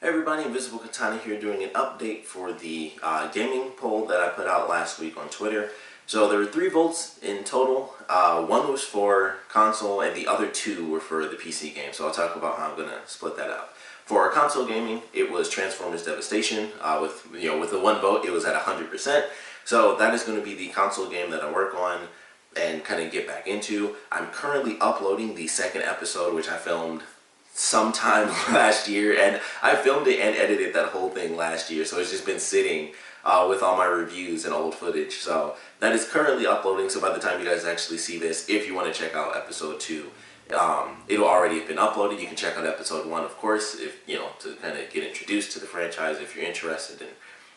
Hey everybody, Invisiblekatana here doing an update for the gaming poll that I put out last week on Twitter. So there were 3 votes in total. One was for console and the other 2 were for the PC game. So I'll talk about how I'm going to split that up. For console gaming, it was Transformers Devastation. With the 1 vote, it was at 100%. So that is going to be the console game that I work on and kind of get back into. I'm currently uploading the 2nd episode, which I filmed sometime last year, and I filmed it and edited that whole thing last year, so it's just been sitting with all my reviews and old footage. So that is currently uploading, so by the time you guys actually see this, if you want to check out episode 2, it'll already have been uploaded. You can check out episode 1, of course, if to kind of get introduced to the franchise if you're interested. And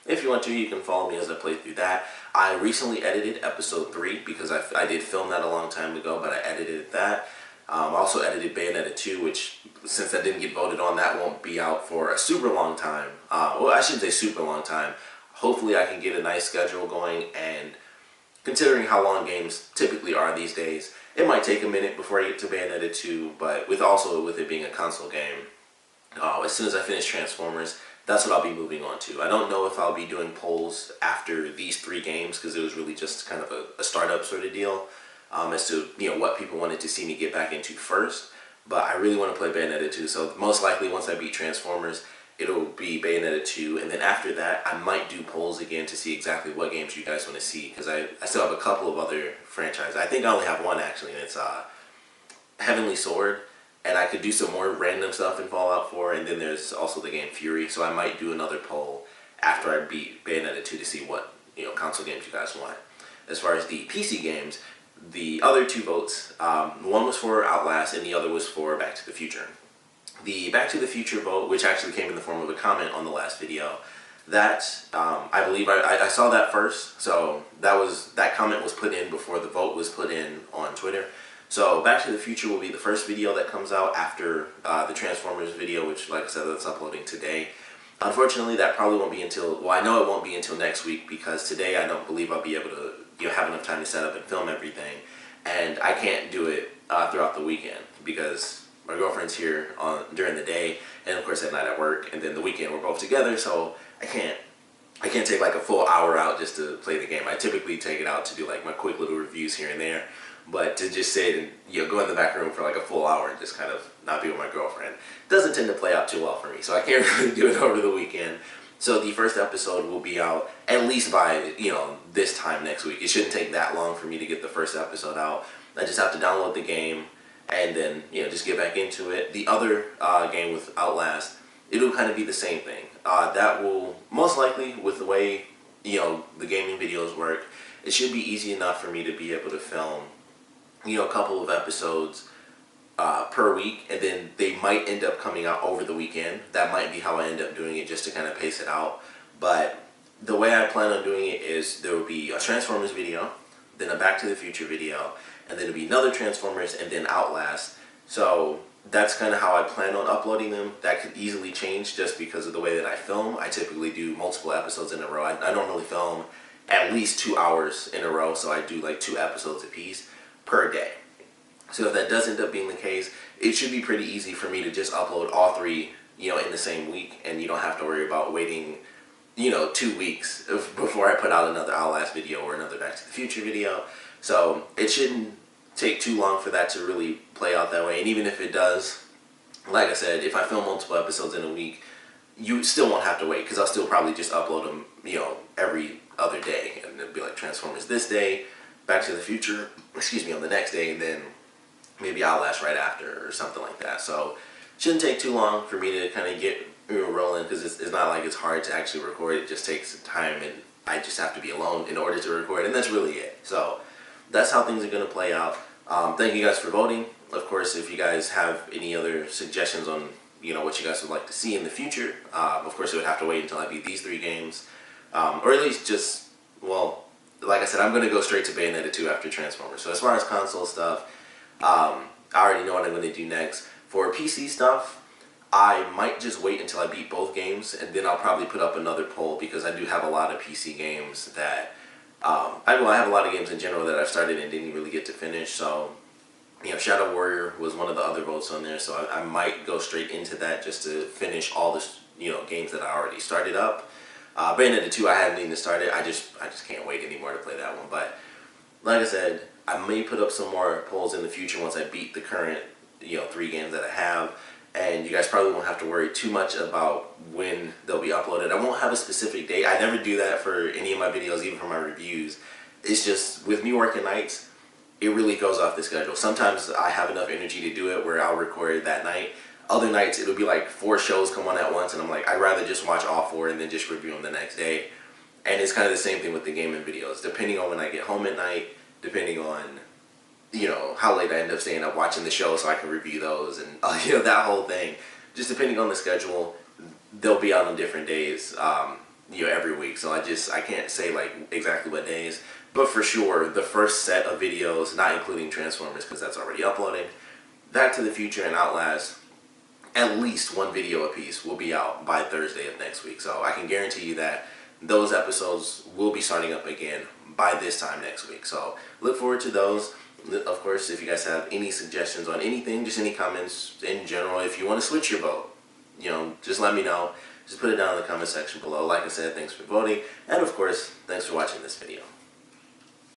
if you want to, you can follow me as I play through that. I recently edited episode 3 because I did film that a long time ago, but I edited that. Also edited Bayonetta 2, which, since that didn't get voted on, that won't be out for a super long time. Well, I shouldn't say super long time. Hopefully I can get a nice schedule going, and considering how long games typically are these days, it might take a minute before I get to Bayonetta 2, but with it being a console game, as soon as I finish Transformers, that's what I'll be moving on to. I don't know if I'll be doing polls after these 3 games, because it was really just kind of a startup sort of deal. As to what people wanted to see me get back into first, but I really want to play Bayonetta 2, so most likely once I beat Transformers, it'll be Bayonetta 2, and then after that I might do polls again to see exactly what games you guys want to see, because I still have a couple of other franchises. I think I only have one actually, and it's Heavenly Sword, and I could do some more random stuff in Fallout 4, and then there's also the game Fury, so I might do another poll after I beat Bayonetta 2 to see what console games you guys want. As far as the PC games, the other 2 votes, one was for Outlast and the other was for Back to the Future. The Back to the Future vote, which actually came in the form of a comment on the last video, that I believe I saw that first, so that comment was put in before the vote was put in on Twitter. So Back to the Future will be the first video that comes out after the Transformers video, which, like I said, that's uploading today. Unfortunately, that probably won't be until, well, I know it won't be until next week, because today I don't believe I'll be able to have enough time to set up and film everything, and I can't do it throughout the weekend because my girlfriend's here during the day, and of course at night at work, and then the weekend we're both together, so I can't take like a full hour out just to play the game. I typically take it out to do like my quick little reviews here and there, but to just sit and go in the back room for like a full hour and just kind of not be with my girlfriend doesn't tend to play out too well for me, so I can't really do it over the weekend. So the first episode will be out at least by, this time next week. It shouldn't take that long for me to get the first episode out. I just have to download the game and then, just get back into it. The other game with Outlast, it'll kind of be the same thing. That will, most likely, with the way, the gaming videos work, it should be easy enough for me to be able to film, a couple of episodes per week, and then they might end up coming out over the weekend. That might be how I end up doing it, just to kind of pace it out. But the way I plan on doing it is there will be a Transformers video, then a Back to the Future video, and then there'll be another Transformers, and then Outlast. So that's kind of how I plan on uploading them. That could easily change just because of the way that I film. I typically do multiple episodes in a row. I normally film at least 2 hours in a row, so I do like 2 episodes a piece per day. So if that does end up being the case, it should be pretty easy for me to just upload all 3, in the same week, and you don't have to worry about waiting, 2 weeks before I put out another Outlast video or another Back to the Future video. So it shouldn't take too long for that to really play out that way. And even if it does, like I said, if I film multiple episodes in a week, you still won't have to wait, because I'll still probably just upload them, every other day. And it'll be like Transformers this day, Back to the Future, on the next day, and then maybe Outlast right after or something like that. So it shouldn't take too long for me to kind of get rolling, because it's not like it's hard to actually record. It just takes time, and I just have to be alone in order to record, and that's really it. So that's how things are going to play out. Thank you guys for voting. Of course, if you guys have any other suggestions on what you guys would like to see in the future, of course it would have to wait until I beat these 3 games, or at least just, well, like I said, I'm going to go straight to Bayonetta 2 after Transformers. So as far as console stuff, I already know what I'm going to do next. For PC stuff, I might just wait until I beat both games, and then I'll probably put up another poll, because I do have a lot of PC games that, I have a lot of games in general that I've started and didn't really get to finish. So, Shadow Warrior was one of the other votes on there, so I might go straight into that just to finish all the games that I already started up. Bayonetta 2, I haven't even started. I just can't wait anymore to play that one. But like I said, I may put up some more polls in the future once I beat the current 3 games that I have. And you guys probably won't have to worry too much about when they'll be uploaded. I won't have a specific date. I never do that for any of my videos, even for my reviews. It's just, with me working nights, it really goes off the schedule. Sometimes I have enough energy to do it where I'll record it that night. Other nights, it'll be like 4 shows come on at once, and I'm like, I'd rather just watch all 4 and then just review them the next day. And it's kind of the same thing with the gaming videos. Depending on when I get home at night, depending on how late I end up staying up watching the show so I can review those, and that whole thing. Just depending on the schedule, they'll be out on different days, every week. So I can't say like exactly what days, but for sure the first set of videos, not including Transformers because that's already uploaded, Back to the Future and Outlast, at least 1 video a piece will be out by Thursday of next week. So I can guarantee you that those episodes will be starting up again by this time next week. So look forward to those. Of course, if you guys have any suggestions on anything, just any comments in general, if you want to switch your vote, just let me know. Just put it down in the comment section below. Like I said, thanks for voting. And of course, thanks for watching this video.